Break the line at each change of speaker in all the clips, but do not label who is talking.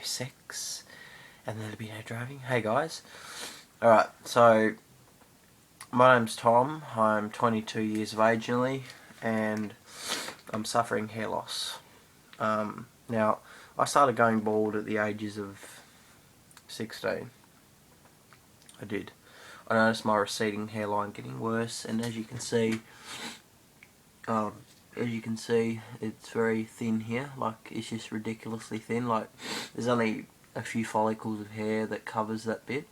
sex, and there'll be no driving. Hey guys. Alright, so my name's Tom. I'm 22 years of age nearly, and I'm suffering hair loss. Now, I started going bald at the ages of 16. I did. I noticed my receding hairline getting worse, and as you can see, it's very thin here. Like, it's just ridiculously thin. Like, there's only a few follicles of hair that covers that bit,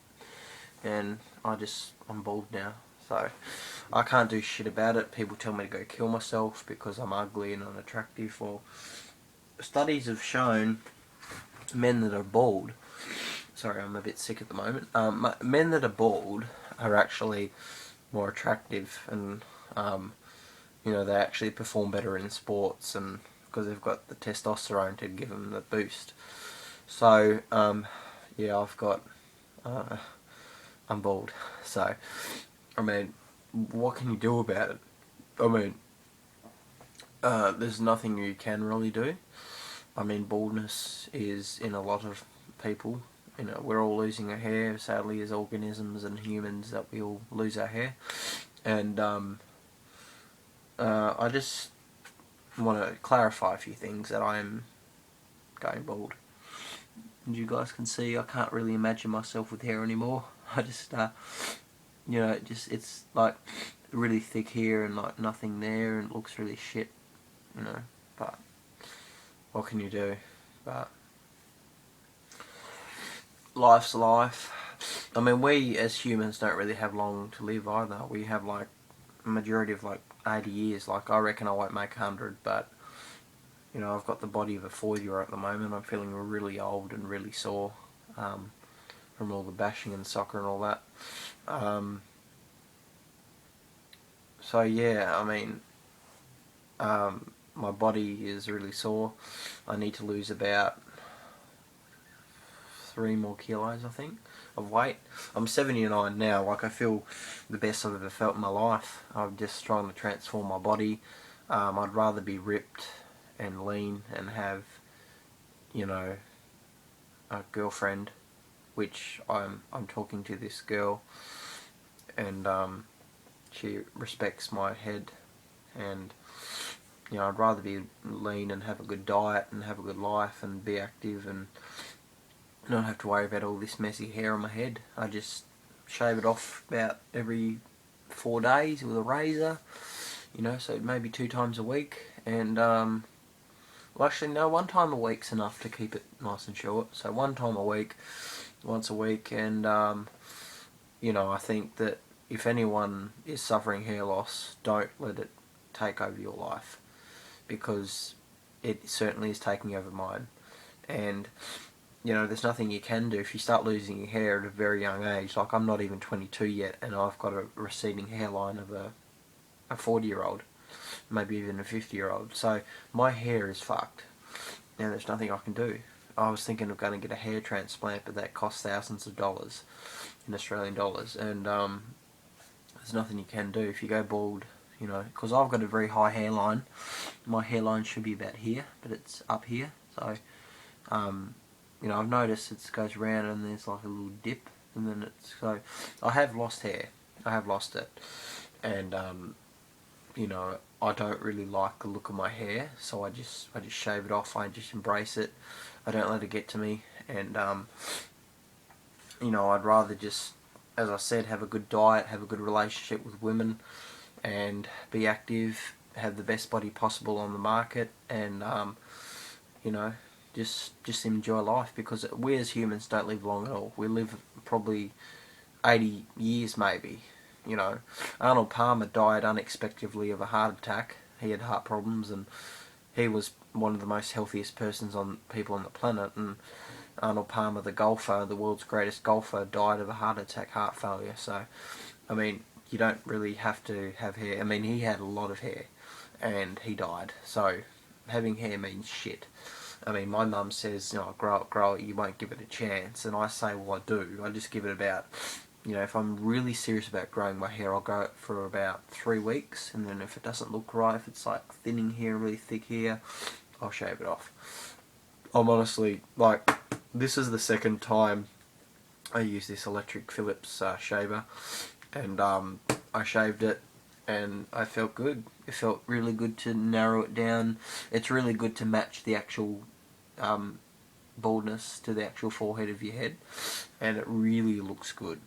and I'm bald now. So I can't do shit about it. People tell me to go kill myself because I'm ugly and unattractive. Well, studies have shown men that are bald, sorry, I'm a bit sick at the moment, men that are bald are actually more attractive, and they actually perform better in sports, and because they've got the testosterone to give them the boost. So yeah, I'm bald. So I mean, what can you do about it? I mean, there's nothing you can really do. I mean, baldness is in a lot of people. We're all losing our hair, sadly, as organisms and humans, that we all lose our hair. And I just want to clarify a few things, that I am going bald. And you guys can see, I can't really imagine myself with hair anymore. I just, it's like really thick here and like nothing there, and it looks really shit, but what can you do? But life's life. I mean, we as humans don't really have long to live either. We have like a majority of like 80 years. Like, I reckon I won't make 100, but I've got the body of a 4-year-old at the moment. I'm feeling really old and really sore from all the bashing and soccer and all that. So yeah, I mean, my body is really sore. I need to lose about 3 more kilos, I think, of weight. I'm 79 now. Like, I feel the best I've ever felt in my life. I'm just trying to transform my body. I'd rather be ripped and lean and have, a girlfriend, which I'm talking to this girl, and she respects my head, and I'd rather be lean and have a good diet and have a good life and be active and not have to worry about all this messy hair on my head. I just shave it off about every 4 days with a razor, so maybe 2 times a week, and well, actually no, 1 time a week's enough to keep it nice and short. So 1 time a week, once a week, and I think that if anyone is suffering hair loss, don't let it take over your life, because it certainly is taking over mine. And there's nothing you can do if you start losing your hair at a very young age. Like, I'm not even 22 yet, and I've got a receding hairline of a 40-year-old, maybe even a 50-year-old. So my hair is fucked. Now, there's nothing I can do. I was thinking of going to get a hair transplant, but that costs thousands of dollars in Australian dollars, and there's nothing you can do if you go bald. Because I've got a very high hairline. My hairline should be about here, but it's up here. So I've noticed it goes around and there's like a little dip, and then so I have lost hair. I have lost it, and I don't really like the look of my hair, so I just shave it off. I just embrace it. I don't let it get to me, and I'd rather just, as I said, have a good diet, have a good relationship with women, and be active, have the best body possible on the market, and just enjoy life, because we as humans don't live long at all. We live probably 80 years maybe. Arnold Palmer died unexpectedly of a heart attack. He had heart problems, and he was one of the most healthiest people on the planet. And Arnold Palmer, the golfer, the world's greatest golfer, died of a heart attack, heart failure. So, I mean, you don't really have to have hair. I mean, he had a lot of hair, and he died. So, having hair means shit. I mean, my mum says, grow it, you won't give it a chance. And I say, well, I do. I just give it about, if I'm really serious about growing my hair, I'll grow it for about 3 weeks. And then if it doesn't look right, if it's like thinning here, really thick here, I'll shave it off. I'm honestly, like, this is the second time I used this electric Philips shaver, and I shaved it, and I felt good. It felt really good to narrow it down. It's really good to match the actual baldness to the actual forehead of your head, and it really looks good.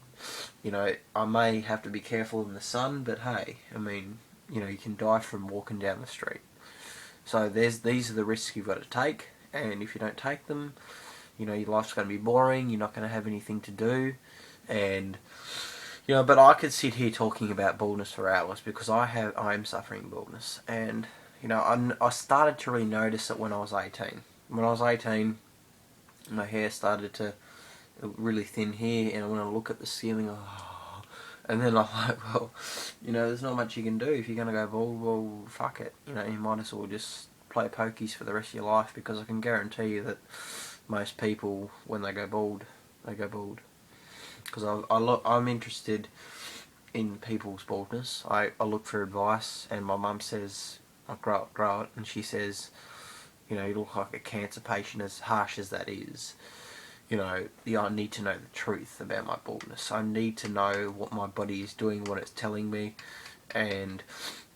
You know, I may have to be careful in the sun, but hey, I mean, you know, you can die from walking down the street. So these are the risks you've got to take, and if you don't take them, you know, your life's going to be boring. You're not going to have anything to do, and you know. But I could sit here talking about baldness for hours because I'm suffering baldness, and you know, I started to really notice it when I was 18. When I was 18, my hair started to really thin hair, and when I look at the ceiling, oh, and then I'm like, well, you know, there's not much you can do if you're gonna go bald. Well, fuck it, you know, you might as well just play pokies for the rest of your life, because I can guarantee you that most people, when they go bald, they go bald. Because I'm interested in people's baldness. I look for advice, and my mum says, I grow it, and she says, you know, you look like a cancer patient, as harsh as that is. You know, I need to know the truth about my baldness. I need to know what my body is doing, what it's telling me. And,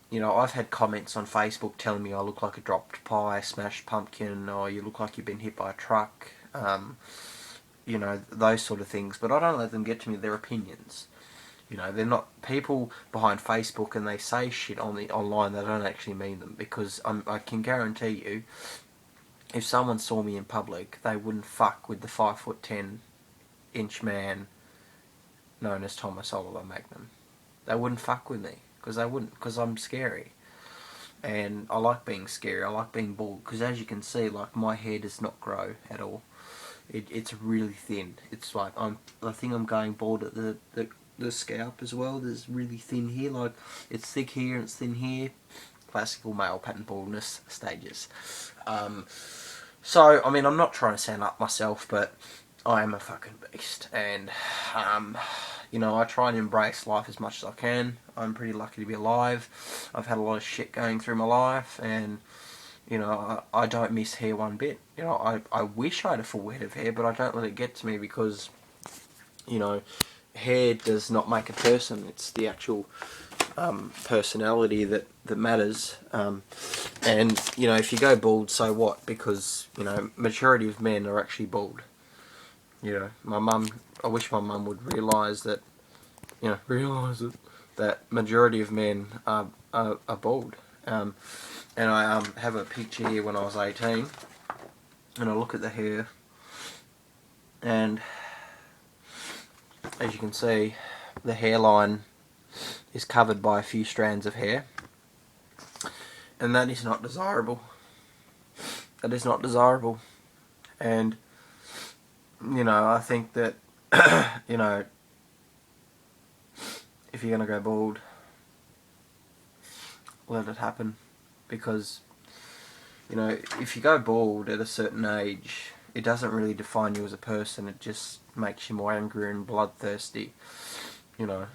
you know, I've had comments on Facebook telling me I look like a dropped pie, smashed pumpkin, or you look like you've been hit by a truck. You know, those sort of things. But I don't let them get to me. They're opinions. You know, they're not people behind Facebook, and they say shit online that don't actually mean them. Because I can guarantee you, if someone saw me in public, they wouldn't fuck with the 5'10" man known as Thomas Oliver Magnum. They wouldn't fuck with me, because they wouldn't, because I'm scary. And I like being scary. I like being bald, because as you can see, like, my hair does not grow at all. It's really thin. It's like I think I'm going bald at the scalp as well. There's really thin here. Like, it's thick here and it's thin here. Classical male pattern baldness stages. So, I mean, I'm not trying to sound up myself, but I am a fucking beast. And, you know, I try and embrace life as much as I can. I'm pretty lucky to be alive. I've had a lot of shit going through my life, and, you know, I don't miss hair one bit. You know, I wish I had a full head of hair, but I don't let it get to me, because, you know, hair does not make a person. It's the actual personality that matters. And, you know, if you go bald, so what? Because, you know, majority of men are actually bald. You know, I wish my mum would realise that, you know, realise it, that majority of men are bald. And I have a picture here when I was 18, and I look at the hair, and as you can see, the hairline is covered by a few strands of hair, and that is not desirable. That is not desirable. And, you know, I think that, you know, if you're going to go bald, let it happen. Because, you know, if you go bald at a certain age, it doesn't really define you as a person. It just makes you more angry and bloodthirsty. You know,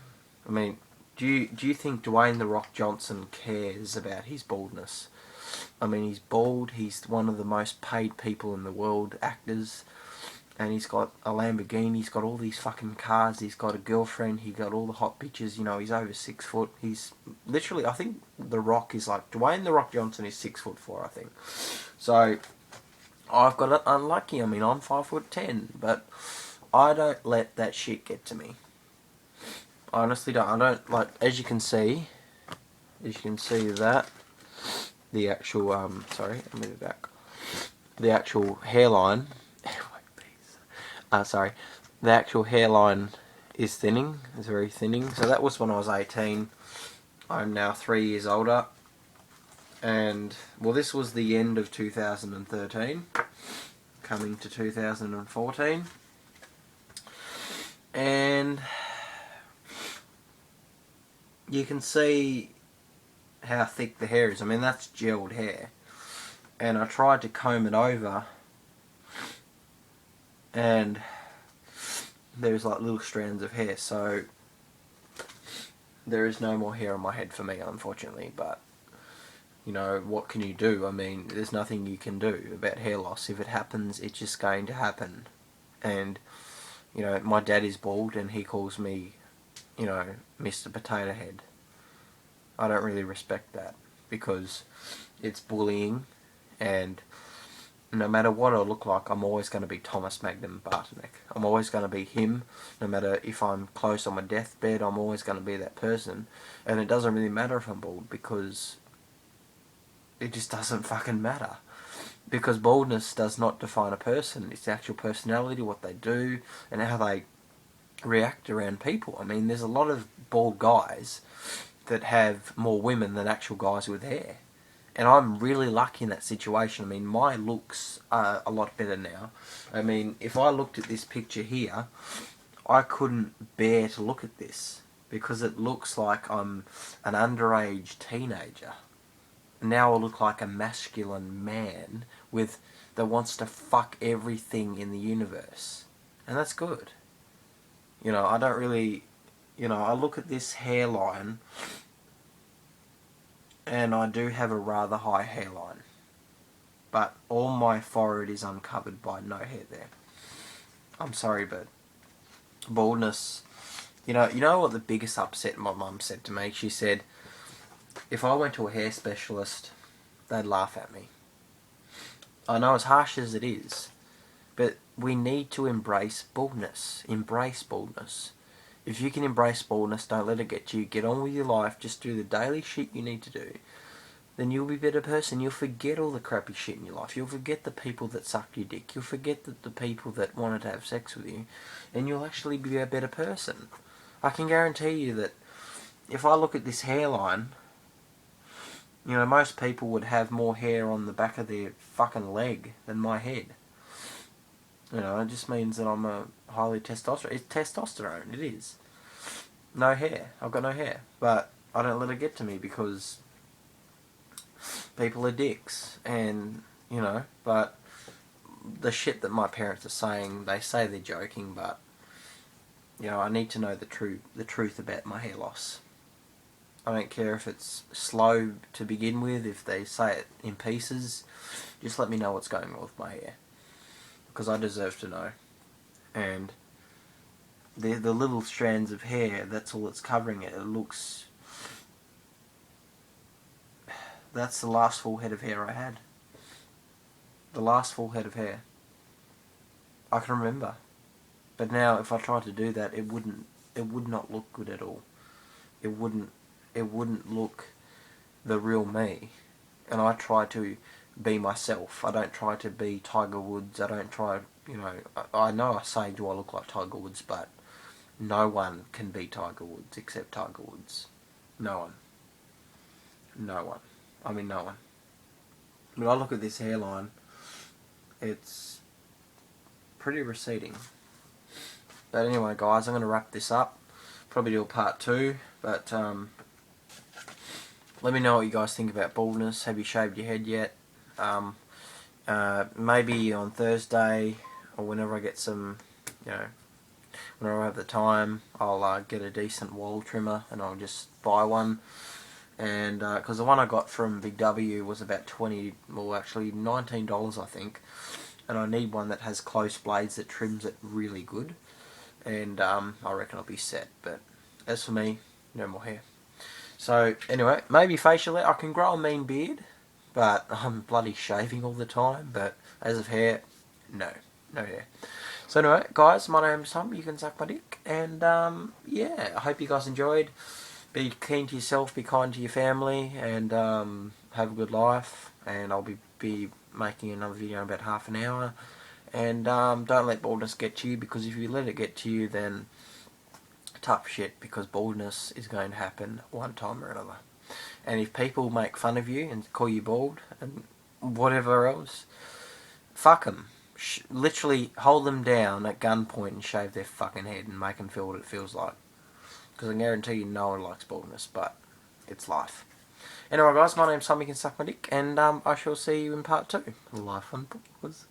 I mean, do you think Dwayne "The Rock" Johnson cares about his baldness? I mean, he's bald. He's one of the most paid people in the world, actors, and he's got a Lamborghini. He's got all these fucking cars. He's got a girlfriend. He got all the hot bitches. You know, he's over 6 foot. He's literally, I think The Rock is like, Dwayne "The Rock" Johnson is 6'4", I think. So I've got it unlucky. I mean, I'm 5'10", but I don't let that shit get to me. I honestly don't. I don't, like, as you can see that the actual sorry, I'll move it back. The actual hairline. Sorry, the actual hairline is thinning. It's very thinning. So that was when I was 18. I'm now 3 years older, and well, this was the end of 2013, coming to 2014, and you can see how thick the hair is. I mean, that's gelled hair, and I tried to comb it over, and there's like little strands of hair, so there is no more hair on my head for me, unfortunately. But, you know, what can you do? I mean, there's nothing you can do about hair loss. If it happens, it's just going to happen. And, you know, my dad is bald and he calls me, you know, Mr. Potato Head. I don't really respect that because it's bullying, and no matter what I look like, I'm always going to be Thomas Magnum Bartonek. I'm always going to be him. No matter if I'm close on my deathbed, I'm always going to be that person. And it doesn't really matter if I'm bald because it just doesn't fucking matter. Because baldness does not define a person. It's the actual personality, what they do, and how they react around people. I mean, there's a lot of bald guys that have more women than actual guys with hair. And I'm really lucky in that situation. I mean, my looks are a lot better now. I mean, if I looked at this picture here, I couldn't bear to look at this because it looks like I'm an underage teenager. Now I look like a masculine man that wants to fuck everything in the universe. And that's good. You know, I don't really... You know, I look at this hairline and I do have a rather high hairline. But all my forehead is uncovered by no hair there. I'm sorry, but baldness... You know what the biggest upset my mum said to me? She said, if I went to a hair specialist, they'd laugh at me. I know, as harsh as it is, but we need to embrace baldness. Embrace baldness. If you can embrace baldness, don't let it get to you. Get on with your life. Just do the daily shit you need to do. Then you'll be a better person. You'll forget all the crappy shit in your life. You'll forget the people that sucked your dick. You'll forget the people that wanted to have sex with you. And you'll actually be a better person. I can guarantee you that if I look at this hairline, you know, most people would have more hair on the back of their fucking leg than my head. You know, it just means that I'm a highly testosterone. It's testosterone, it is. No hair. I've got no hair. But I don't let it get to me because people are dicks. And, you know, but the shit that my parents are saying, they say they're joking, but, you know, I need to know the truth about my hair loss. I don't care if it's slow to begin with, if they say it in pieces, just let me know what's going on with my hair. Because I deserve to know. And the little strands of hair, that's all that's covering it. It looks... That's the last full head of hair I had. The last full head of hair. I can remember. But now, if I tried to do that, it would not look good at all. It wouldn't look the real me. And I try to be myself. I don't try to be Tiger Woods. I don't try, you know... I know I say, do I look like Tiger Woods, but no one can be Tiger Woods except Tiger Woods. No one. No one. I mean, no one. When I look at this hairline, it's pretty receding. But anyway, guys, I'm going to wrap this up. Probably do a part 2, but let me know what you guys think about baldness. Have you shaved your head yet? Maybe on Thursday, or whenever I get some, you know, whenever I have the time, I'll get a decent wall trimmer and I'll just buy one. And because the one I got from Big W was about actually $19 I think, and I need one that has close blades that trims it really good, and I reckon I'll be set. But as for me, no more hair. So anyway, maybe facially I can grow a mean beard, but I'm bloody shaving all the time. But as of hair, no hair. So anyway, guys, my name's Tom. You can suck my dick, and yeah, I hope you guys enjoyed. Be keen to yourself, be kind to your family, and have a good life. And I'll be making another video in about half an hour. And don't let baldness get to you, because if you let it get to you, then tough shit, because baldness is going to happen one time or another. And if people make fun of you and call you bald and whatever else, fuck them. Literally hold them down at gunpoint and shave their fucking head and make them feel what it feels like. Because I guarantee you no one likes baldness, but it's life. Anyway guys, my name's Tom, you can suck my dick, and I shall see you in part 2. Life on Baldness.